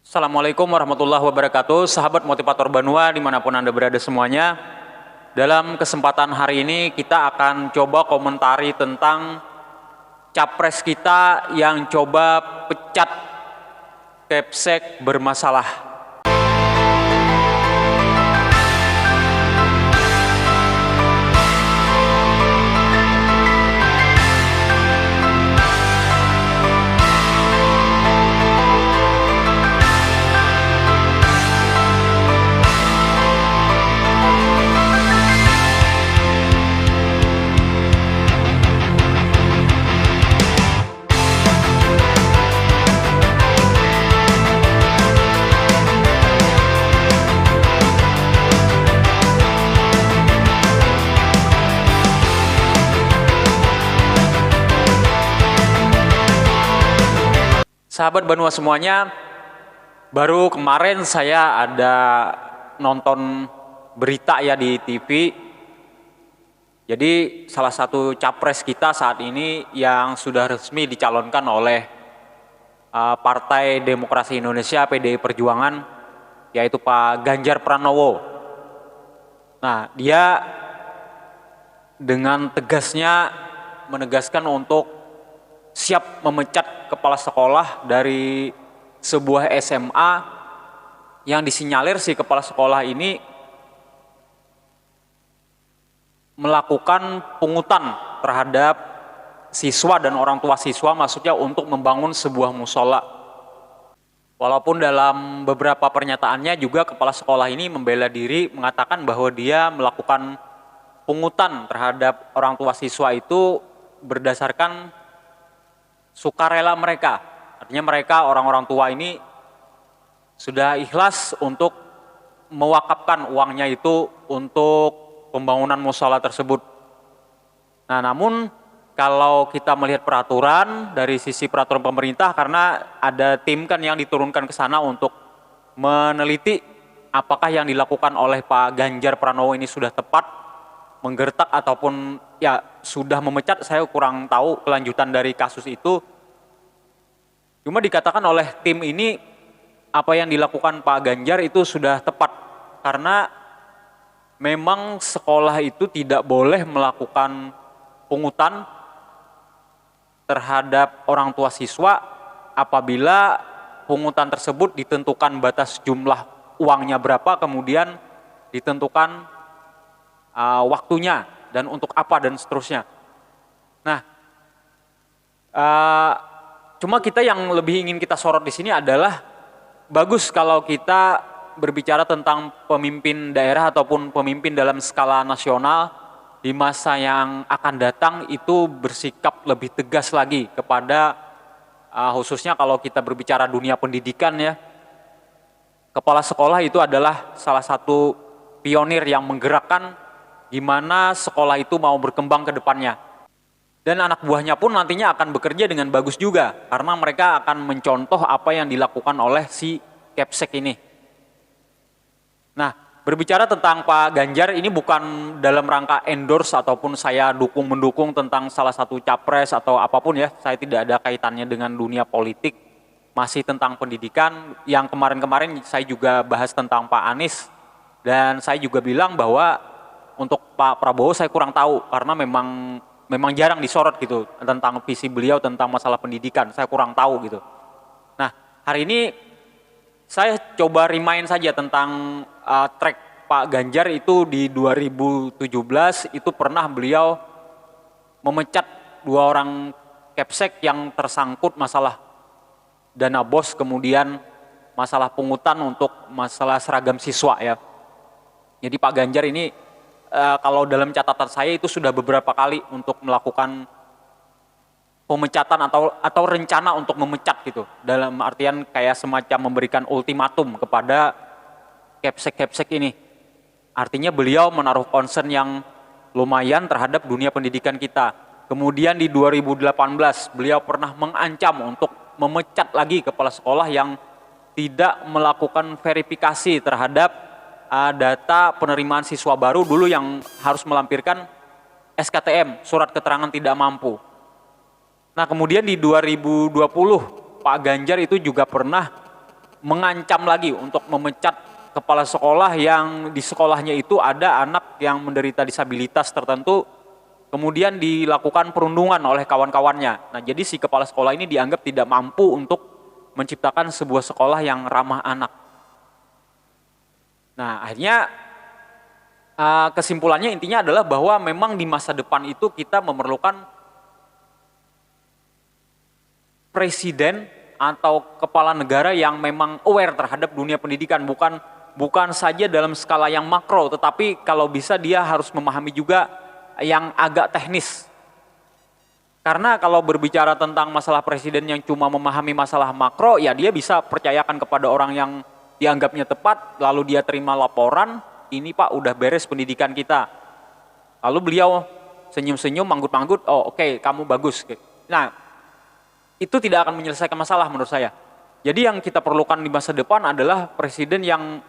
Assalamualaikum warahmatullahi wabarakatuh, sahabat motivator Banua dimanapun Anda berada semuanya. Dalam kesempatan hari ini kita akan coba komentari tentang capres kita yang coba pecat Kepsek bermasalah. Sahabat Banua semuanya, baru kemarin saya ada nonton berita ya di TV. Jadi salah satu capres kita saat ini yang sudah resmi dicalonkan oleh Partai Demokrasi Indonesia PDI Perjuangan, yaitu Pak Ganjar Pranowo. Nah, dia dengan tegasnya menegaskan untuk siap memecat kepala sekolah dari sebuah SMA yang disinyalir si kepala sekolah ini melakukan pungutan terhadap siswa dan orang tua siswa, maksudnya untuk membangun sebuah musola. Walaupun dalam beberapa pernyataannya juga kepala sekolah ini membela diri, mengatakan bahwa dia melakukan pungutan terhadap orang tua siswa itu berdasarkan sukarela mereka. Artinya mereka, orang-orang tua ini sudah ikhlas untuk mewakafkan uangnya itu untuk pembangunan musola tersebut. Nah, namun kalau kita melihat peraturan dari sisi peraturan pemerintah, karena ada tim kan yang diturunkan ke sana untuk meneliti apakah yang dilakukan oleh Pak Ganjar Pranowo ini sudah tepat, menggertak ataupun ya sudah memecat. Saya kurang tahu kelanjutan dari kasus itu. Cuma dikatakan oleh tim ini apa yang dilakukan Pak Ganjar itu sudah tepat, karena memang sekolah itu tidak boleh melakukan pungutan terhadap orang tua siswa apabila pungutan tersebut ditentukan batas jumlah uangnya berapa, kemudian ditentukan waktunya dan untuk apa dan seterusnya. Nah, cuma kita yang lebih ingin kita sorot di sini adalah bagus kalau kita berbicara tentang pemimpin daerah ataupun pemimpin dalam skala nasional di masa yang akan datang itu bersikap lebih tegas lagi kepada khususnya kalau kita berbicara dunia pendidikan ya. Kepala sekolah itu adalah salah satu pionir yang menggerakkan gimana sekolah itu mau berkembang ke depannya. Dan anak buahnya pun nantinya akan bekerja dengan bagus juga, karena mereka akan mencontoh apa yang dilakukan oleh si Kepsek ini. Nah, berbicara tentang Pak Ganjar ini bukan dalam rangka endorse ataupun saya dukung-mendukung tentang salah satu capres atau apapun ya. Saya tidak ada kaitannya dengan dunia politik, masih tentang pendidikan. Yang kemarin-kemarin saya juga bahas tentang Pak Anies, dan saya juga bilang bahwa untuk Pak Prabowo saya kurang tahu, karena memang jarang disorot gitu tentang visi beliau tentang masalah pendidikan, saya kurang tahu gitu. Nah, hari ini saya coba remind saja tentang track Pak Ganjar itu di 2017 itu pernah beliau memecat 2 orang Kepsek yang tersangkut masalah dana BOS, kemudian masalah pungutan untuk masalah seragam siswa ya. Jadi Pak Ganjar ini kalau dalam catatan saya itu sudah beberapa kali untuk melakukan pemecatan atau rencana untuk memecat gitu. Dalam artian kayak semacam memberikan ultimatum kepada Kepsek-Kepsek ini. Artinya beliau menaruh concern yang lumayan terhadap dunia pendidikan kita. Kemudian di 2018 beliau pernah mengancam untuk memecat lagi kepala sekolah yang tidak melakukan verifikasi terhadap data penerimaan siswa baru dulu yang harus melampirkan SKTM, surat keterangan tidak mampu. Nah, kemudian di 2020 Pak Ganjar itu juga pernah mengancam lagi untuk memecat kepala sekolah yang di sekolahnya itu ada anak yang menderita disabilitas tertentu, kemudian dilakukan perundungan oleh kawan-kawannya. Nah, jadi si kepala sekolah ini dianggap tidak mampu untuk menciptakan sebuah sekolah yang ramah anak. Nah, akhirnya kesimpulannya intinya adalah bahwa memang di masa depan itu kita memerlukan presiden atau kepala negara yang memang aware terhadap dunia pendidikan, bukan saja dalam skala yang makro, tetapi kalau bisa dia harus memahami juga yang agak teknis. Karena kalau berbicara tentang masalah presiden yang cuma memahami masalah makro, ya dia bisa percayakan kepada orang yang dianggapnya tepat, lalu dia terima laporan, ini Pak udah beres pendidikan kita. Lalu beliau senyum-senyum, manggut-manggut, oh oke, kamu bagus. Nah, itu tidak akan menyelesaikan masalah menurut saya. Jadi yang kita perlukan di masa depan adalah presiden yang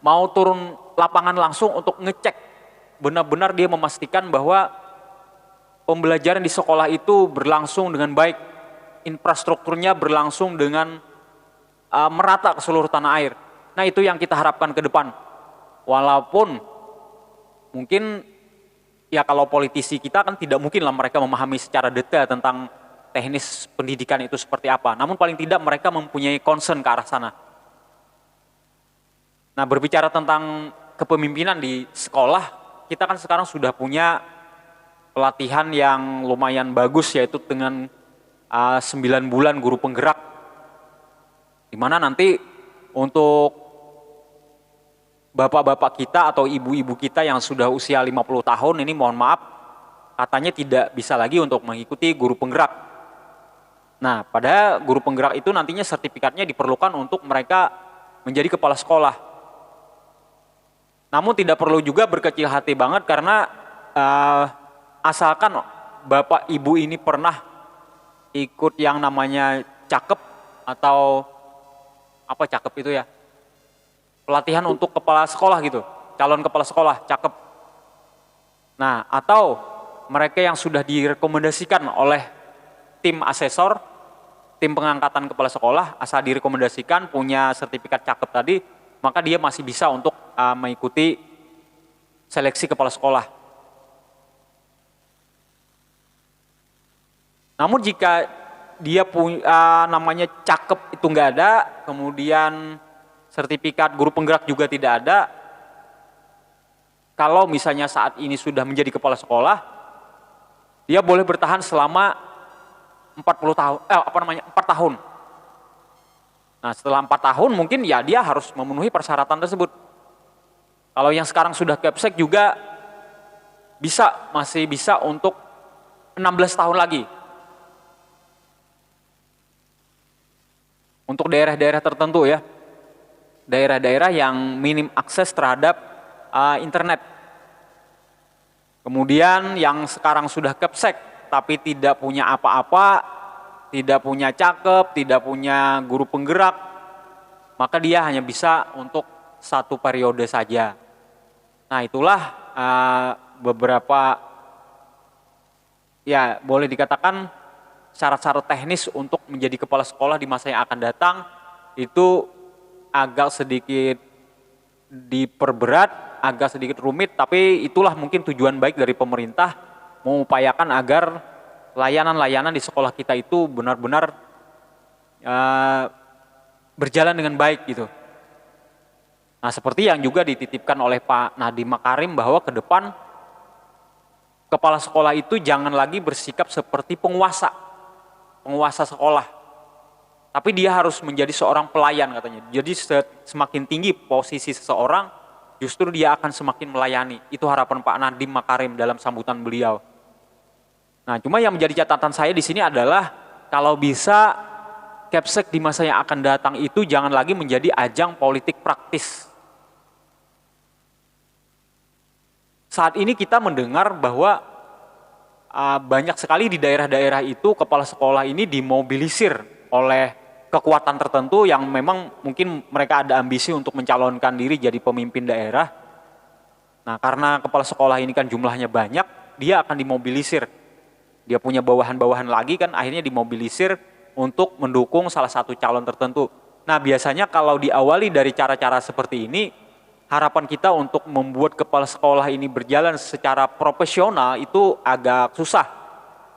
mau turun lapangan langsung untuk ngecek, benar-benar dia memastikan bahwa pembelajaran di sekolah itu berlangsung dengan baik, infrastrukturnya berlangsung dengan merata ke seluruh tanah air. Nah, itu yang kita harapkan ke depan. Walaupun mungkin ya kalau politisi kita kan tidak mungkin lah mereka memahami secara detail tentang teknis pendidikan itu seperti apa. Namun paling tidak mereka mempunyai concern ke arah sana. Nah, berbicara tentang kepemimpinan di sekolah, kita kan sekarang sudah punya pelatihan yang lumayan bagus, yaitu dengan 9 bulan guru penggerak. Di mana nanti untuk bapak-bapak kita atau ibu-ibu kita yang sudah usia 50 tahun ini mohon maaf, katanya tidak bisa lagi untuk mengikuti guru penggerak. Nah, pada guru penggerak itu nantinya sertifikatnya diperlukan untuk mereka menjadi kepala sekolah. Namun tidak perlu juga berkecil hati banget karena asalkan bapak ibu ini pernah ikut yang namanya cakep atau apa cakep itu ya? Pelatihan untuk kepala sekolah gitu, calon kepala sekolah, cakep. Nah, atau mereka yang sudah direkomendasikan oleh tim asesor, tim pengangkatan kepala sekolah, asal direkomendasikan punya sertifikat cakep tadi, maka dia masih bisa untuk mengikuti seleksi kepala sekolah. Namun jika dia punya namanya cakep itu nggak ada, kemudian sertifikat guru penggerak juga tidak ada, kalau misalnya saat ini sudah menjadi kepala sekolah, dia boleh bertahan selama 4 tahun. Nah, setelah 4 tahun mungkin ya dia harus memenuhi persyaratan tersebut. Kalau yang sekarang sudah Kepsek juga masih bisa untuk 16 tahun lagi. Untuk daerah-daerah tertentu ya. Daerah-daerah yang minim akses terhadap internet. Kemudian yang sekarang sudah Kepsek tapi tidak punya apa-apa, tidak punya cakep, tidak punya guru penggerak, maka dia hanya bisa untuk 1 periode saja. Nah, itulah beberapa ya boleh dikatakan syarat-syarat teknis untuk menjadi kepala sekolah di masa yang akan datang. Itu agak sedikit diperberat, agak sedikit rumit, tapi itulah mungkin tujuan baik dari pemerintah mengupayakan agar layanan-layanan di sekolah kita itu benar-benar berjalan dengan baik gitu. Nah, seperti yang juga dititipkan oleh Pak Nadiem Makarim bahwa ke depan kepala sekolah itu jangan lagi bersikap seperti penguasa sekolah. Tapi dia harus menjadi seorang pelayan katanya. Jadi semakin tinggi posisi seseorang, justru dia akan semakin melayani. Itu harapan Pak Nadiem Makarim dalam sambutan beliau. Nah, cuma yang menjadi catatan saya di sini adalah kalau bisa Kepsek di masa yang akan datang itu jangan lagi menjadi ajang politik praktis. Saat ini kita mendengar bahwa banyak sekali di daerah-daerah itu kepala sekolah ini dimobilisir oleh kekuatan tertentu yang memang mungkin mereka ada ambisi untuk mencalonkan diri jadi pemimpin daerah. Nah, karena kepala sekolah ini kan jumlahnya banyak, dia akan dimobilisir. Dia punya bawahan-bawahan lagi kan, akhirnya dimobilisir untuk mendukung salah satu calon tertentu. Nah, biasanya kalau diawali dari cara-cara seperti ini, harapan kita untuk membuat kepala sekolah ini berjalan secara profesional itu agak susah.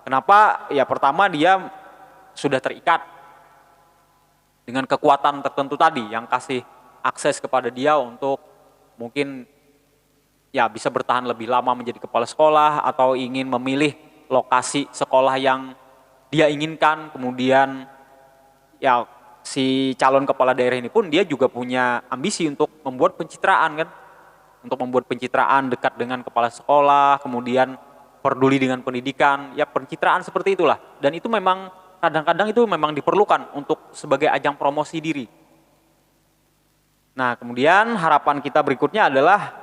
Kenapa? Ya pertama dia sudah terikat dengan kekuatan tertentu tadi yang kasih akses kepada dia untuk mungkin ya bisa bertahan lebih lama menjadi kepala sekolah atau ingin memilih lokasi sekolah yang dia inginkan. Kemudian ya si calon kepala daerah ini pun dia juga punya ambisi untuk membuat pencitraan kan, untuk membuat pencitraan dekat dengan kepala sekolah, kemudian peduli dengan pendidikan, ya pencitraan seperti itulah. Dan itu memang kadang-kadang itu memang diperlukan untuk sebagai ajang promosi diri. Nah, kemudian harapan kita berikutnya adalah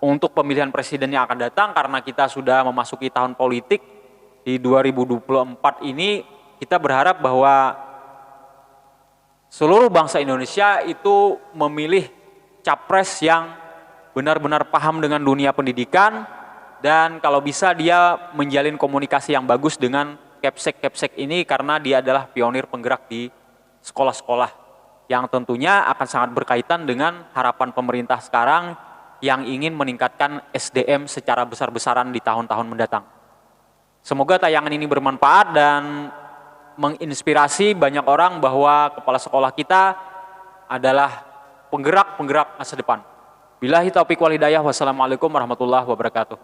untuk pemilihan presiden yang akan datang, karena kita sudah memasuki tahun politik di 2024 ini, kita berharap bahwa seluruh bangsa Indonesia itu memilih capres yang benar-benar paham dengan dunia pendidikan, dan kalau bisa dia menjalin komunikasi yang bagus dengan Kepsek ini, karena dia adalah pionir penggerak di sekolah-sekolah yang tentunya akan sangat berkaitan dengan harapan pemerintah sekarang yang ingin meningkatkan SDM secara besar-besaran di tahun-tahun mendatang. Semoga tayangan ini bermanfaat dan menginspirasi banyak orang bahwa kepala sekolah kita adalah penggerak-penggerak masa depan. Billahi taufiq wal hidayah. Wassalamualaikum warahmatullahi wabarakatuh.